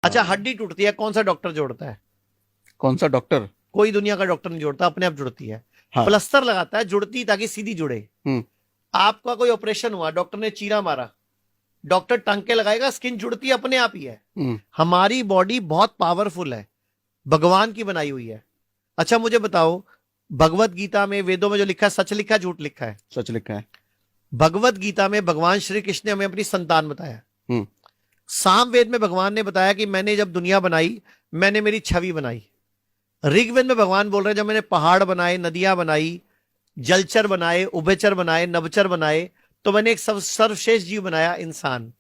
अच्छा, हाँ। हड्डी टूटती है, कौन सा डॉक्टर जोड़ता है? कौन सा डॉक्टर? कोई दुनिया का डॉक्टर नहीं जोड़ता, अपने आप जुड़ती है। हाँ। प्लास्टर लगाता है जुड़ती, ताकि सीधी जुड़े। हम्म। आपका कोई ऑपरेशन हुआ, डॉक्टर ने चीरा मारा, डॉक्टर टांके लगाएगा, स्किन जुड़ती अपने आप ही है। हम्म। हमारी बॉडी बहुत पावरफुल है, भगवान की बनाई हुई है। अच्छा मुझे बताओ, भगवत गीता में, वेदों में जो लिखा है, सच लिखा है झूठ लिखा है? सच लिखा है। भगवत गीता में भगवान श्री कृष्ण ने हमें अपनी संतान बताया। हम्म। सामवेद में भगवान ने बताया कि मैंने जब दुनिया बनाई, मैंने मेरी छवि बनाई। ऋग्वेद में भगवान बोल रहे हैं, जब मैंने पहाड़ बनाए, नदियां बनाई, जलचर बनाए, उभयचर बनाए, नवचर बनाए, तो मैंने एक सर्वश्रेष्ठ जीव बनाया, इंसान।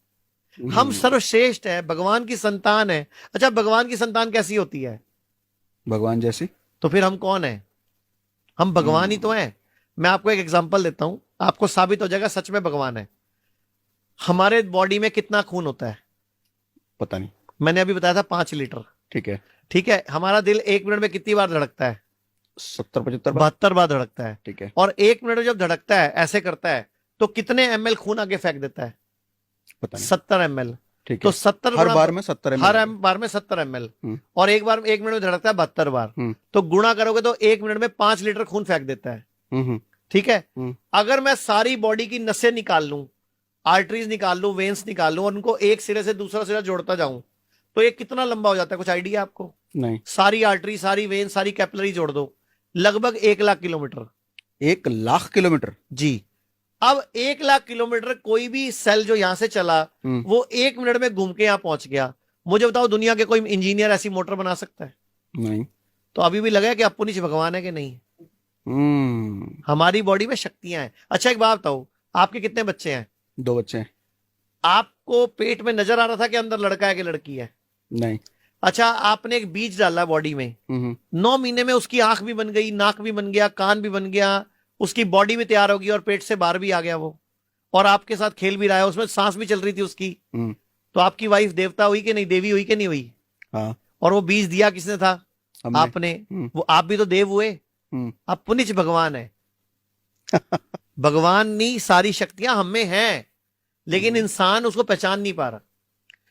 हम सर्वश्रेष्ठ है, भगवान की संतान है। अच्छा, भगवान की संतान कैसी होती है? भगवान जैसी। तो फिर हम कौन है? हम भगवान ही तो हम्म। हैं। मैं आपको एक एग्जांपल देता हूं, आपको साबित हो जाएगा सच में भगवान है। हमारे बॉडी में कितना खून होता है? पता नहीं। मैंने अभी बताया था 5 लीटर। ठीक है। ठीक है, हमारा दिल 1 मिनट में कितनी बार धड़कता है? 70-75 बार। 72 बार धड़कता है। ठीक है। और 1 मिनट में जब धड़कता है, ऐसे करता है, तो कितने ml खून आगे फेंक देता है? पता नहीं। 70 ml। ठीक तो है। 70 हर गुणा, बार में 70 ml हर हो गए। बार में 70 ml। हम्म। और एक बार 1 मिनट में धड़कता है 72 बार। हम्म। तो गुणा करोगे तो 1 मिनट में 5 लीटर खून फेंक देता है। हम्म। ठीक है। हम्म। अगर मैं सारी बॉडी की नसें निकाल लूं, आर्टरीज निकाल लूं, वेन्स निकाल लूं, और उनको एक सिरे से दूसरा सिरा जोड़ता जाऊं, तो ये कितना लंबा हो जाता है? कुछ आइडिया आपको? नहीं। सारी आर्टरी, सारी वेन, सारी कैपिलरी जोड़ दो, लगभग 1 लाख किलोमीटर। 1 लाख किलोमीटर। जी। अब 1 लाख किलोमीटर कोई भी सेल जो यहां से चला, हम्म। वो 1 मिनट में घूम के यहां पहुंच गया। मुझे बताओ, दुनिया के कोई इंजीनियर ऐसी मोटर बना सकता है? नहीं। तो अभी भी लगा कि अपुनिच भगवान है कि नहीं? हम्म। हमारी बॉडी में शक्तियां हैं। अच्छा एक बात बताओ, आपके कितने बच्चे हैं? 2 बच्चे हैं। आपको पेट में नजर आ रहा था कि अंदर लड़का है कि लड़की है? नहीं। अच्छा, आपने एक बीज डाला बॉडी में, हम्म। 9 महीने में उसकी आंख भी बन गई, नाक भी बन गया, कान भी बन गया, उसकी बॉडी भी तैयार होगी, और पेट से बाहर भी आ गया वो, और आपके साथ खेल भी रहा है, उसमें सांस भी चल रही थी उसकी। हम्म। तो आपकी वाइफ देवता हुई कि नहीं, देवी हुई कि नहीं हुई? हाँ। और वो बीज दिया किसने था? हमने। आपने। हम्म। वो आप भी तो देव हुए। हम्म। अब पुनिच भगवान है। भगवान की सारी शक्तियां हम में हैं, लेकिन हम्म। इंसान उसको पहचान नहीं पा रहा।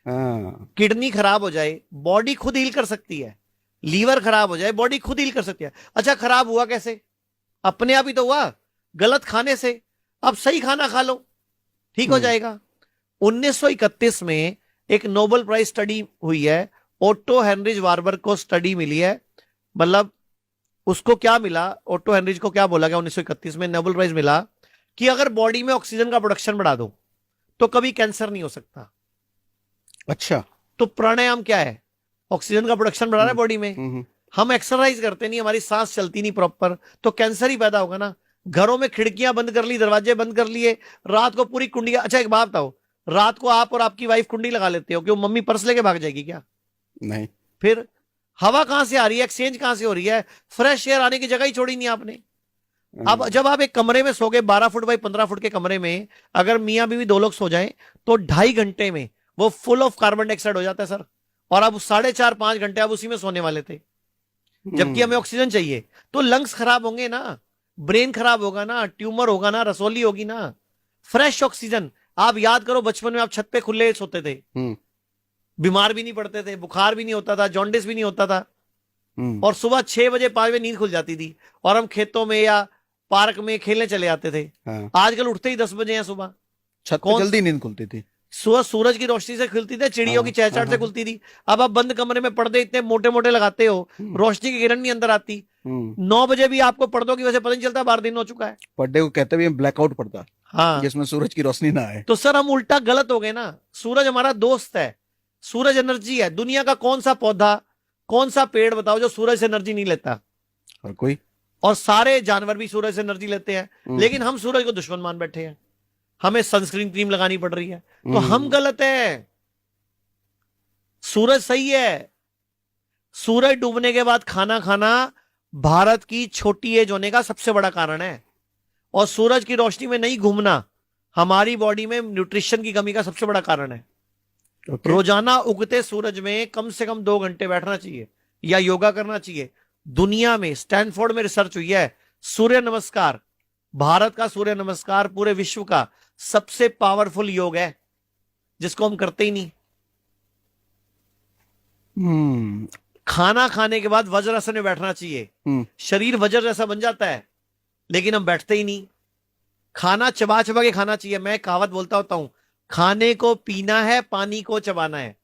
हाँ। किडनी खराब हो जाए, बॉडी खुद हील कर सकती है। लीवर खराब हो जाए, बॉडी खुद हील कर सकती है। अच्छा, खराब हुआ कैसे? अपने आप ही तो हुआ, गलत खाने से। अब सही खाना खा लो, ठीक हो हम्म। जाएगा। 1931 में एक नोबेल प्राइज स्टडी हुई है, ओटो हेनरिज वार्बर को स्टडी मिली है। मतलब उसको क्या मिला, ओटो हेनरिज को क्या बोला गया 1931 में, नोबेल प्राइज मिला कि अगर बॉडी में ऑक्सीजन का प्रोडक्शन बढ़ा दो, तो कभी कैंसर नहीं हो सकता। अच्छा। तो प्राणायाम क्या है? ऑक्सीजन का प्रोडक्शन बढ़ा रहा है हम्म। बॉडी में। हम्म। हम एक्सरसाइज करते नहीं, हमारी सांस चलती नहीं प्रॉपर, तो कैंसर ही पैदा होगा ना। घरों में खिड़कियां बंद कर ली, दरवाजे बंद कर लिए, रात को पूरी कुंडियां। अच्छा एक बात बताओ, रात को आप और आपकी वाइफ कुंडी लगा लेते हो, क्यों? मम्मी पर्स लेके भाग जाएगी क्या? नहीं। फिर हवा कहां से आ रही है, एक्सचेंज कहां से हो रही है? फ्रेश एयर आने की जगह ही छोड़ी नहीं आपने। अब हाँ। जब आप एक कमरे में सोगे, 12 फुट बाई 15 फुट के कमरे में, अगर मियां बीवी 2 लोग सो जाएं, तो 2.5 घंटे में वो फुल ऑफ कार्बन डाइऑक्साइड हो जाता है सर। और अब 4.5-5 घंटे आप उसी में सोने वाले थे, जबकि हमें हम्म। ऑक्सीजन चाहिए। तो लंग्स खराब होंगे ना, ब्रेन खराब होगा ना, ट्यूमर होगा ना, रसोली होगी ना। Fresh oxygen. आप याद करो, बचपन में आप छत पे खुले सोते थे, हम्म। बीमार भी नहीं पड़ते थे, बुखार भी नहीं होता था, जॉन्डिस भी नहीं होता था, हम्म। और सुबह 6 बजे 5 बजे नींद खुल जाती थी, और हम खेतों में या पार्क में खेलने चले जाते थे। हाँ। आजकल उठते ही 10 बजे हैं सुबह। छत पे कौन? जल्दी नींद खुलती थी। सुबह सूरज की रोशनी से खुलती थी, चिड़ियों हाँ। की हाँ। चहचहाट से हाँ। खुलती थी। अब आप बंद कमरे में पर्दे इतने मोटे मोटे लगाते हो, हम्म। रोशनी की किरण नहीं अंदर आती। हम्म। 9 बजे भी आपको पर्दों की वजह से पता नहीं चलता बाहर दिन हो चुका है। पढ़ने को कहते भी ब्लैकआउट पड़ता, हाँ। जिसमें सूरज की रोशनी ना आए। तो सर हम उल्टा गलत हो गए ना। सूरज हमारा दोस्त है, सूरज एनर्जी है। दुनिया का कौन सा पौधा, कौन सा पेड़ बताओ जो सूरज से एनर्जी नहीं लेता? और कोई? और सारे जानवर भी सूरज से एनर्जी लेते हैं, लेकिन हम सूरज को दुश्मन मान बैठे हैं। हमें सनस्क्रीन क्रीम लगानी पड़ रही है, तो हम गलत है, सूरज सही है। सूरज डूबने के बाद खाना खाना भारत की छोटी एज होने का सबसे बड़ा कारण है, और सूरज की रोशनी में नहीं घूमना हमारी बॉडी में न्यूट्रिशन की कमी का सबसे बड़ा कारण है। ओके। रोजाना उगते सूरज में कम से कम 2 घंटे बैठना चाहिए या योगा करना चाहिए। दुनिया में स्टैनफोर्ड में रिसर्च हुई है, सूर्य नमस्कार, भारत का सूर्य नमस्कार पूरे विश्व का सबसे पावरफुल योग है, जिसको हम करते ही नहीं। हम्म खाना खाने के बाद वज्रासन में बैठना चाहिए। हम्म शरीर वज्र जैसा बन जाता है, लेकिन हम बैठते ही नहीं। खाना चबा चबा के खाना चाहिए। मैं कहावत बोलता होता हूं, खाने को पीना है, पानी को चबाना है।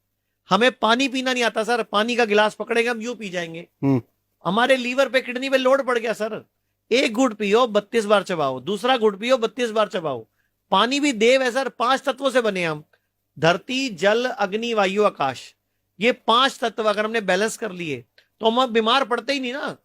हमें पानी पीना नहीं आता सर, पानी का गिलास पकड़ेंगे हम यूं पी जाएंगे। हम्म हमारे लीवर पे, किडनी पे लोड पड़ गया सर। एक घुट पियो 32 बार चबाओ, दूसरा घुट पियो 32 बार चबाओ। पानी भी देव है सर, 5 तत्वों से बने हम। धरती, जल, अग्नि, वायु, आकाश। ये 5 तत्व अगर हमने बैलेंस कर लिए तो हम अब बीमार पड़ते ही नहीं ना।